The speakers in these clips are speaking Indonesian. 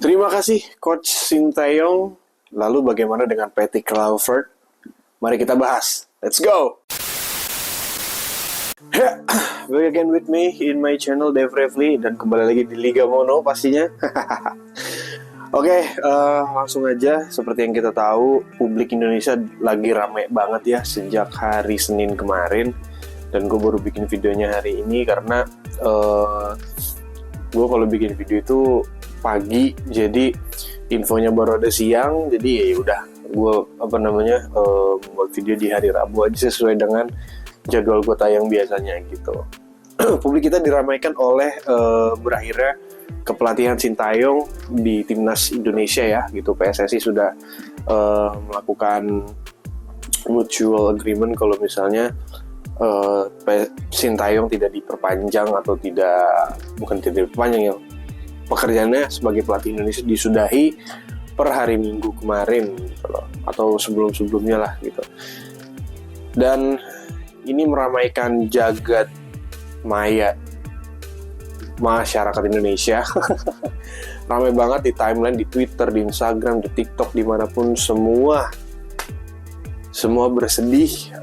Terima kasih Coach Sintayong. Lalu bagaimana dengan Patty Crawford? Mari kita bahas. Let's go! Back again with me in my channel Dave Revli. Dan kembali lagi di Liga Mono pastinya. Oke, langsung aja. Seperti yang kita tahu, publik Indonesia lagi rame banget ya sejak hari Senin kemarin. Dan gue baru bikin videonya hari ini karena gue kalau bikin video itu pagi, jadi infonya baru ada siang, jadi ya udah gue membuat video di hari Rabu aja sesuai dengan jadwal gue tayang biasanya gitu. Publik kita diramaikan oleh berakhirnya kepelatihan Sintayong di timnas Indonesia ya gitu. PSSI sudah melakukan mutual agreement kalau misalnya Sintayong tidak diperpanjang atau bukan tidak diperpanjang ya, pekerjaannya sebagai pelatih Indonesia disudahi per hari Minggu kemarin gitu loh, atau sebelum-sebelumnya lah gitu. Dan ini meramaikan jagat maya masyarakat Indonesia. Ramai banget di timeline, di Twitter, di Instagram, di TikTok, dimanapun semua bersedih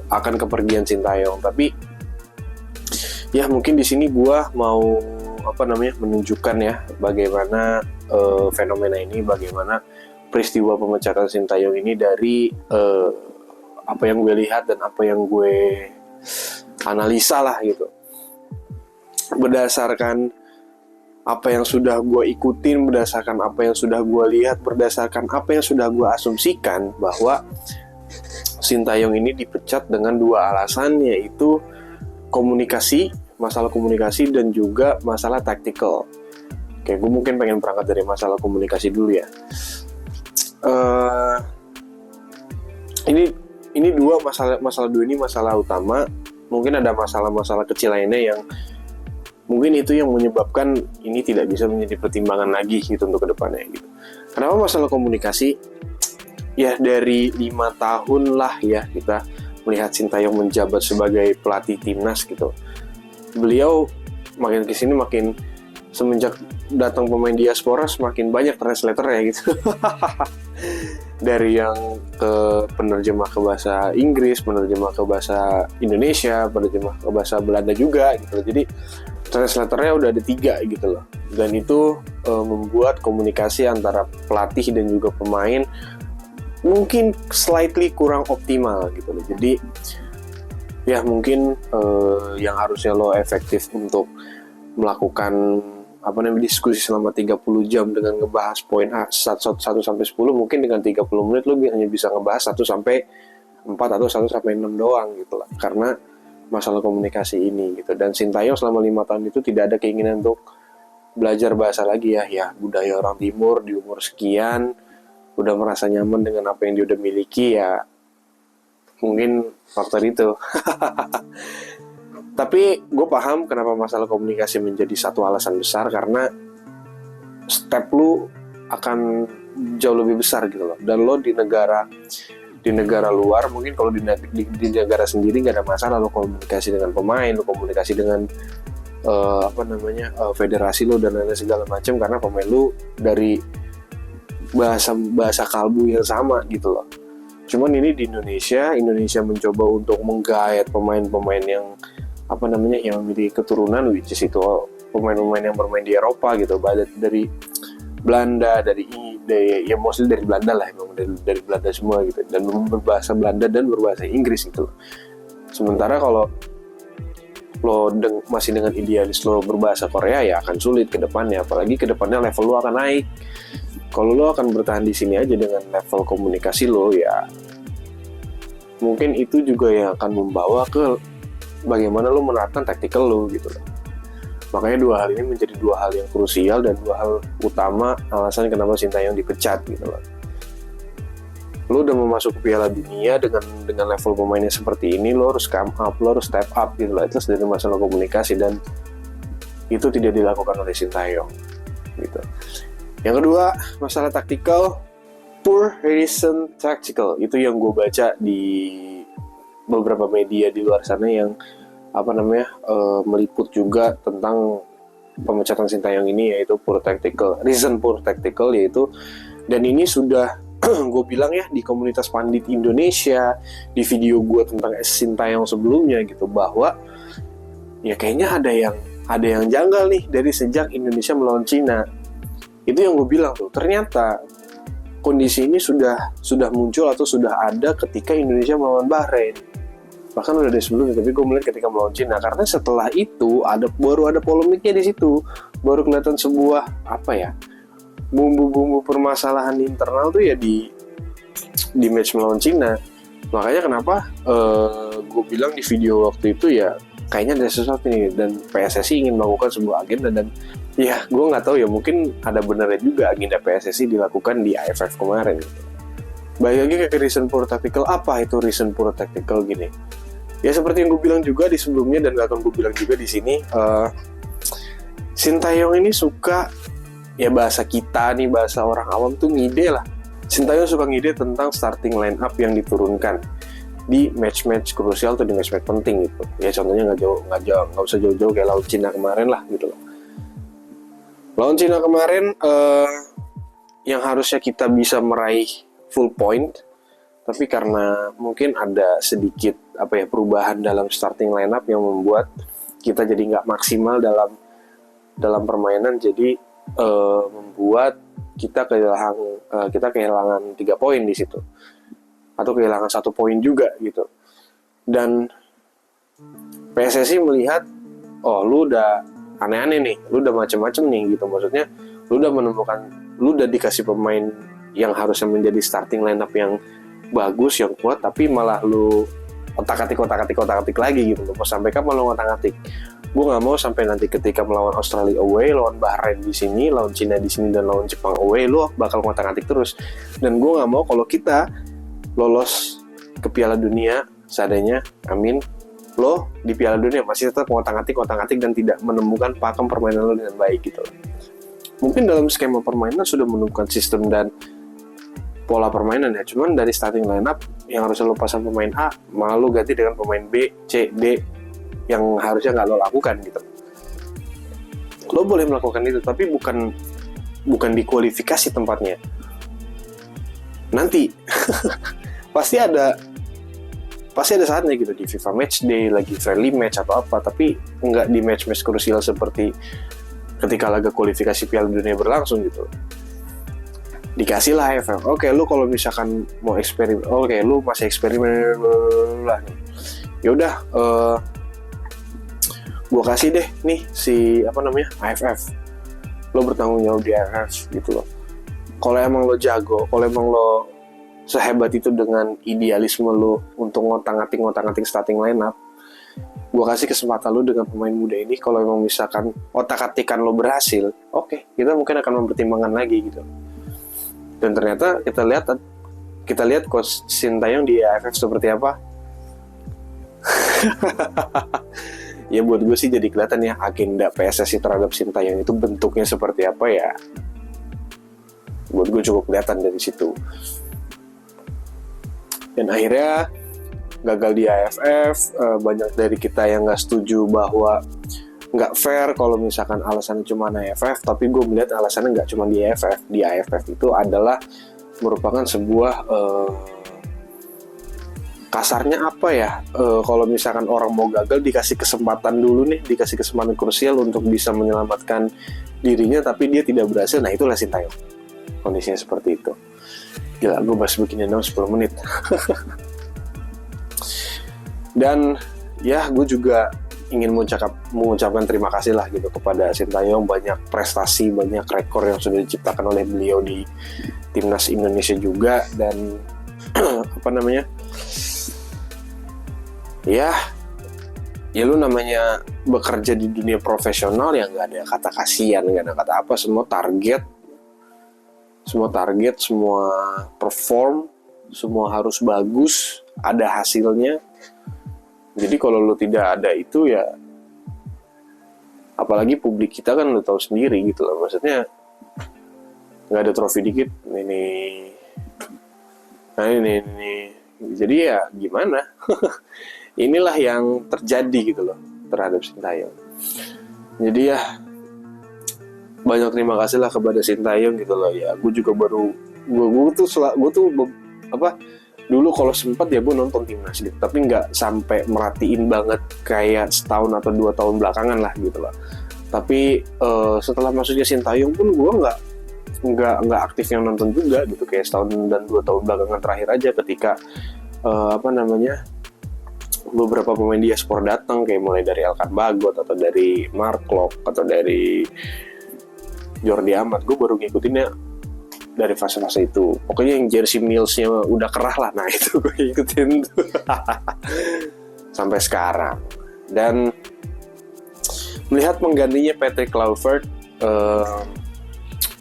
akan kepergian Sintayong. Tapi ya mungkin di sini gua mau menunjukkan ya bagaimana fenomena ini, bagaimana peristiwa pemecatan Sintayong ini dari apa yang gue lihat dan apa yang gue analisa lah gitu, berdasarkan apa yang sudah gue ikutin, berdasarkan apa yang sudah gue lihat, berdasarkan apa yang sudah gue asumsikan bahwa Sintayong ini dipecat dengan dua alasan, yaitu masalah komunikasi dan juga masalah taktikal. Oke, gue mungkin pengen berangkat dari masalah komunikasi dulu ya. Ini dua masalah utama. Mungkin ada masalah-masalah kecil lainnya yang mungkin itu yang menyebabkan ini tidak bisa menjadi pertimbangan lagi gitu untuk kedepannya gitu. Kenapa masalah komunikasi? Ya dari 5 tahun lah ya kita melihat Sintayong menjabat sebagai pelatih timnas gitu. Beliau makin kesini makin semenjak datang pemain diaspora semakin banyak translator ya gitu. Dari yang penerjemah ke bahasa Inggris, penerjemah ke bahasa Indonesia, penerjemah ke bahasa Belanda juga gitu. Jadi translatornya udah ada 3 gitu loh. Dan itu membuat komunikasi antara pelatih dan juga pemain mungkin slightly kurang optimal gitu loh. Jadi ya mungkin yang harusnya lo efektif untuk melakukan diskusi selama 30 jam dengan ngebahas poin 1 sampai 10, mungkin dengan 30 menit lo hanya bisa ngebahas 1 sampai 4 atau 1 sampai 6 doang gitu lah, karena masalah komunikasi ini gitu. Dan Sintayong selama 5 tahun itu tidak ada keinginan untuk belajar bahasa lagi ya budaya orang timur di umur sekian, udah merasa nyaman dengan apa yang dia udah miliki ya, mungkin faktor itu. Tapi gue paham kenapa masalah komunikasi menjadi satu alasan besar, karena step lu akan jauh lebih besar gitu loh. Dan lo di negara luar, mungkin kalau di negara sendiri nggak ada masalah lo komunikasi dengan pemain, lo komunikasi dengan federasi lo dan lain-lain segala macam, karena pemain lo dari bahasa kalbu yang sama gitu loh. Cuman ini di Indonesia mencoba untuk menggait pemain-pemain yang yang memiliki keturunan, which is itu pemain-pemain yang bermain di Eropa gitu, dari Belanda, mostly dari Belanda lah, emang dari Belanda semua gitu, dan berbahasa Belanda dan berbahasa Inggris gitu. Sementara kalau lo masih dengan idealis lo berbahasa Korea, ya akan sulit ke depannya, apalagi ke depannya level lo akan naik. Kalau lo akan bertahan di sini aja dengan level komunikasi lo, ya mungkin itu juga yang akan membawa ke bagaimana lo menerapkan taktikal lo gitu loh. Makanya 2 hal ini menjadi 2 hal yang krusial dan 2 hal utama alasan kenapa Sintayong dipecat gitu loh. Lo udah mau masuk ke Piala Dunia dengan level pemainnya seperti ini, lo harus come up, lo harus step up gitu loh. Itu dari masalah komunikasi, dan itu tidak dilakukan oleh Sintayong gitu. Yang kedua, masalah taktikal, poor recent tactical. Itu yang gue baca di beberapa media di luar sana yang meliput juga tentang pemecatan Sintayong ini, yaitu poor tactical, reason poor tactical, yaitu, dan ini sudah gue bilang ya di komunitas pandit Indonesia, di video gue tentang Sintayong sebelumnya gitu, bahwa ya kayaknya ada yang janggal nih dari sejak Indonesia melawan Cina. Itu yang gue bilang tuh, ternyata kondisi ini sudah muncul atau sudah ada ketika Indonesia melawan Bahrain. Bahkan udah dari sebelumnya, tapi gue melihat ketika melawan Cina, karena setelah itu baru ada polemiknya di situ, baru kelihatan sebuah bumbu-bumbu permasalahan internal tuh ya di match melawan Cina. Makanya kenapa gue bilang di video waktu itu ya kayaknya ada sesuatu nih, dan PSSI ingin melakukan sebuah agenda, dan ya gue nggak tahu ya, mungkin ada benarnya juga agenda PSSI dilakukan di AFF kemarin gitu. Balik lagi ke reason poor tactical. Apa itu reason poor tactical gini? Ya seperti yang gue bilang juga di sebelumnya, dan akan gue bilang juga di sini, Sintayong ini suka, ya bahasa kita nih, bahasa orang awam tuh ngide lah. Sintayong suka ngide tentang starting line up yang diturunkan di match-match krusial atau di match-match penting gitu. Ya contohnya nggak usah jauh-jauh kayak lawan Cina kemarin lah gitu loh. Lawan Cina kemarin yang harusnya kita bisa meraih full point, tapi karena mungkin ada sedikit perubahan dalam starting line up yang membuat kita jadi nggak maksimal dalam permainan, jadi membuat kita kehilangan 3 poin di situ, atau kehilangan 1 poin juga gitu. Dan PSSI melihat, oh lu udah aneh-aneh nih, lu udah macem-macem nih gitu, maksudnya lu udah dikasih pemain yang harusnya menjadi starting lineup yang bagus, yang kuat, tapi malah lu otak-atik lagi gitu. Mau sampai kapan lu otak-atik? Gue nggak mau sampai nanti ketika melawan Australia away, lawan Bahrain di sini, lawan Cina di sini, dan lawan Jepang away, lu bakal ngotak-atik terus. Dan gue nggak mau kalau kita lolos ke Piala Dunia seadanya, amin, lo di Piala Dunia masih tetap ngotak-atik dan tidak menemukan pakem permainan lo dengan baik gitu. Mungkin dalam skema permainan sudah menemukan sistem dan pola permainan ya, cuman dari starting lineup yang harusnya lo pasang pemain A, malah lo ganti dengan pemain B, C, D yang harusnya nggak lo lakukan gitu. Lo boleh melakukan itu, tapi bukan di kualifikasi tempatnya. Nanti pasti ada saatnya gitu di FIFA Match Day, lagi friendly match atau apa, tapi nggak di match-match krusial seperti ketika laga kualifikasi Piala Dunia berlangsung gitu. Dikasih lah AFF. Oke, lu kalau misalkan mau eksperimen, lu masih eksperimen lah nih. Yaudah, gua kasih deh nih si AFF. Lo bertanggung jawab di AFF gitu loh. Kalau emang lo jago, kalau emang lo sehebat itu dengan idealisme lo untuk ngotak-ngatik starting lineup, gua kasih kesempatan lo dengan pemain muda ini. Kalau emang misalkan otak-atikan lo berhasil, oke, kita mungkin akan mempertimbangkan lagi gitu. Dan ternyata kita lihat coach Sintayong di AFF seperti apa. Ya buat gue sih jadi kelihatan ya agenda PSSI terhadap Sintayong itu bentuknya seperti apa ya. Buat gue cukup kelihatan dari situ. Dan akhirnya gagal di AFF. Banyak dari kita yang nggak setuju bahwa nggak fair kalau misalkan alasannya cuma AFF, tapi gue melihat alasannya nggak cuma di AFF. Di AFF itu adalah merupakan sebuah kasarnya kalau misalkan orang mau gagal dikasih kesempatan dulu nih, dikasih kesempatan krusial untuk bisa menyelamatkan dirinya, tapi dia tidak berhasil. Nah itulah Sintayong, kondisinya seperti itu. Gila, gue bahas begini 10 menit. Dan ya gue juga ingin mengucapkan terima kasih lah gitu kepada Sintayong. Banyak prestasi, banyak rekor yang sudah diciptakan oleh beliau di timnas Indonesia juga. Dan ya lu namanya bekerja di dunia profesional ya nggak ada kata kasihan, nggak ada kata apa, semua target, semua perform, semua harus bagus, ada hasilnya. Jadi kalau lu tidak ada itu ya, apalagi publik kita kan lu tahu sendiri gitu loh, maksudnya nggak ada trofi dikit ini. Jadi ya gimana? Inilah yang terjadi gitu loh terhadap Sintayong. Jadi ya banyak terima kasih lah kepada Sintayong gitu loh ya. Gue juga baru gue tuh apa dulu kalau sempat ya gue nonton timnas gitu, tapi nggak sampai merhatiin banget kayak setahun atau 2 tahun belakangan lah gitu loh. Tapi setelah masuknya Sintayong pun gue nggak aktif yang nonton juga gitu, kayak setahun dan 2 tahun belakangan terakhir aja ketika beberapa pemain diaspora datang, kayak mulai dari Elkan Bagot atau dari Mark Klok atau dari Jordi Amat, gue baru ngikutinnya dari fase-fase itu. Pokoknya yang jersey Mills-nya udah kerah lah, nah itu gue ngikutin tuh. Sampai sekarang. Dan melihat menggantinya Patrick Kluivert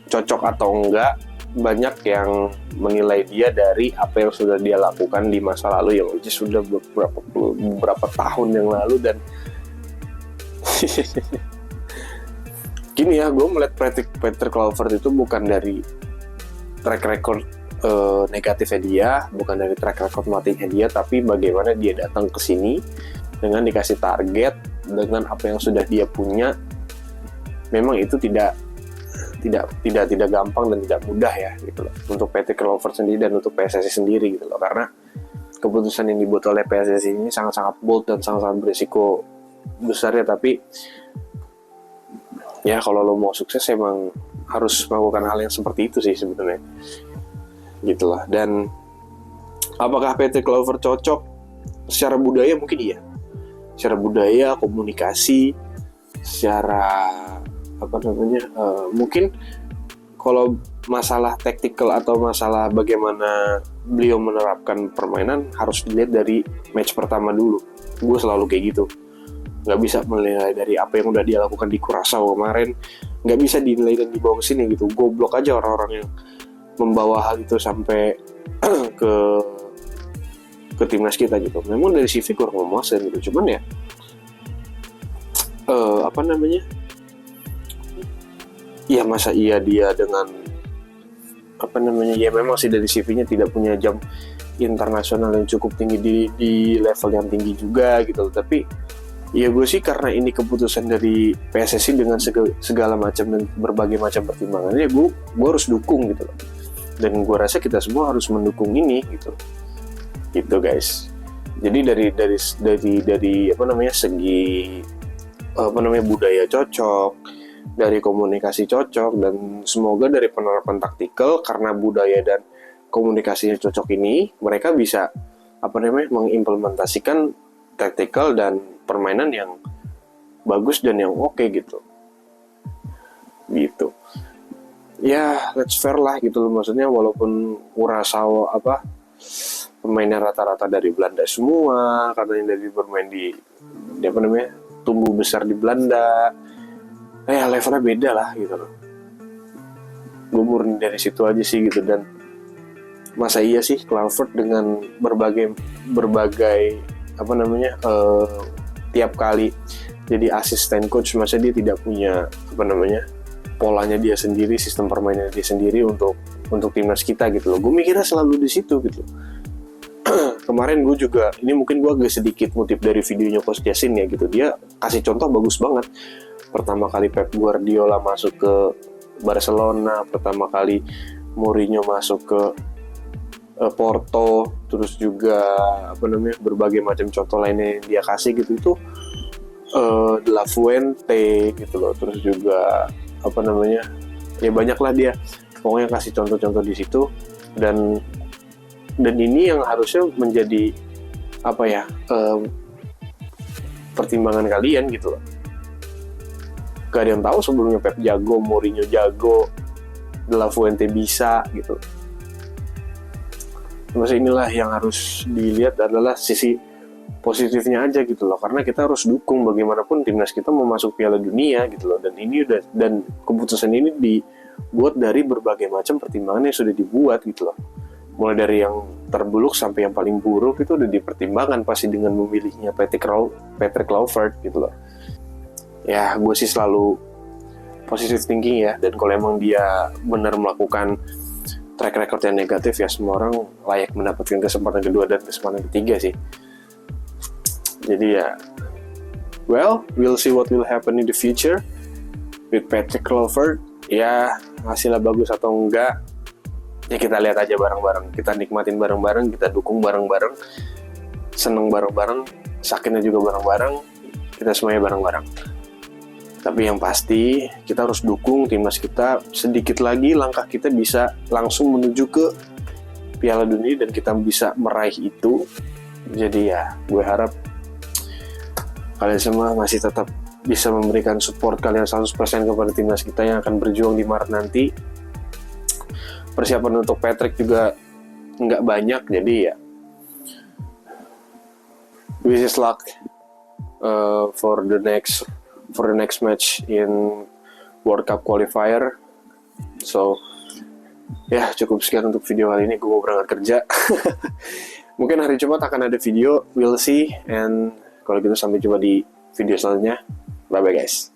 cocok atau enggak, banyak yang menilai dia dari apa yang sudah dia lakukan di masa lalu, yang sudah beberapa tahun yang lalu. Dan gini ya, gue melihat Patrick Kluivert itu bukan dari track record negatifnya dia, bukan dari track record matinya dia, tapi bagaimana dia datang ke sini dengan dikasih target, dengan apa yang sudah dia punya. Memang itu tidak gampang dan tidak mudah ya gitu loh, untuk Patrick Kluivert sendiri dan untuk PSSI sendiri gitu loh, karena keputusan yang dibuat oleh PSSI ini sangat-sangat bold dan sangat-sangat berisiko besar ya. Tapi ya kalau lo mau sukses emang harus melakukan hal yang seperti itu sih sebenarnya gitu loh. Dan apakah Patrick Kluivert cocok secara budaya? Mungkin iya, secara budaya, komunikasi, secara mungkin kalau masalah taktikal atau masalah bagaimana beliau menerapkan permainan harus dilihat dari match pertama dulu. Gue selalu kayak gitu, nggak bisa menilai dari apa yang udah dia lakukan di Curaçao kemarin, nggak bisa dinilai dan dibawa ke sini gitu. Goblok aja orang-orang yang membawa hal itu sampai ke timnas kita gitu. Memang dari CV kurang memuaskan gitu, cuman ya ya masa iya dia dengan ya memang sih dari CV-nya tidak punya jam internasional yang cukup tinggi di level yang tinggi juga gitu. Tapi ya gue sih karena ini keputusan dari PSSI dengan segala macam dan berbagai macam pertimbangannya, gue harus dukung gitu loh. Dan gue rasa kita semua harus mendukung ini gitu guys. Jadi dari segi budaya cocok, dari komunikasi cocok, dan semoga dari penerapan taktikal, karena budaya dan komunikasinya cocok ini, mereka bisa mengimplementasikan taktikal dan permainan yang bagus dan yang oke gitu ya. Let's fair lah gitu loh, maksudnya walaupun Curaçao pemainnya rata-rata dari Belanda semua, katanya dari bermain di tumbuh besar di Belanda, levelnya beda lah gitu loh. Gue murni dari situ aja sih gitu. Dan masa iya sih Kluivert dengan berbagai tiap kali jadi asisten coach, masa dia tidak punya polanya dia sendiri, sistem permainan dia sendiri untuk timnas kita gitu loh. Gue mikirnya selalu di situ gitu. Kemarin gue juga, ini mungkin gue agak sedikit ngutip dari videonya Coach Jasin ya gitu, dia kasih contoh bagus banget. Pertama kali Pep Guardiola masuk ke Barcelona, pertama kali Mourinho masuk ke Porto, terus juga berbagai macam contoh lainnya yang dia kasih gitu, itu De La Fuente gitu loh. Terus juga ya banyak lah dia pokoknya kasih contoh-contoh di situ. Dan ini yang harusnya menjadi pertimbangan kalian gitu loh. Gak ada yang tahu sebelumnya Pep jago, Mourinho jago, De La Fuente bisa gitu. Maksudnya inilah yang harus dilihat adalah sisi positifnya aja gitu loh, karena kita harus dukung bagaimanapun timnas kita mau masuk Piala Dunia gitu loh. Dan keputusan ini dibuat dari berbagai macam pertimbangan yang sudah dibuat gitu loh. Mulai dari yang terburuk sampai yang paling buruk itu udah dipertimbangkan pasti dengan memilihnya Patrick Kluivert gitu loh. Ya gue sih selalu positive thinking ya, dan kalau emang dia benar melakukan track record yang negatif ya semua orang layak mendapatkan kesempatan kedua dan kesempatan ketiga sih. Jadi ya we'll see what will happen in the future with Patrick Kluivert. ya hasilnya bagus atau enggak ya kita lihat aja bareng-bareng, kita nikmatin bareng-bareng, kita dukung bareng-bareng, seneng bareng-bareng, sakitnya juga bareng-bareng, kita semuanya bareng-bareng. Tapi yang pasti kita harus dukung timnas kita, sedikit lagi langkah kita bisa langsung menuju ke Piala Dunia dan kita bisa meraih itu. Jadi ya gue harap kalian semua masih tetap bisa memberikan support kalian 100% kepada timnas kita yang akan berjuang di Maret nanti. Persiapan untuk Patrick juga nggak banyak, jadi ya wish us luck for the next match in World Cup qualifier. So ya cukup sekian untuk video kali ini, gue mau berangkat kerja. Mungkin hari Jumat akan ada video, we'll see. And kalau gitu sampai jumpa di video selanjutnya. Bye bye guys.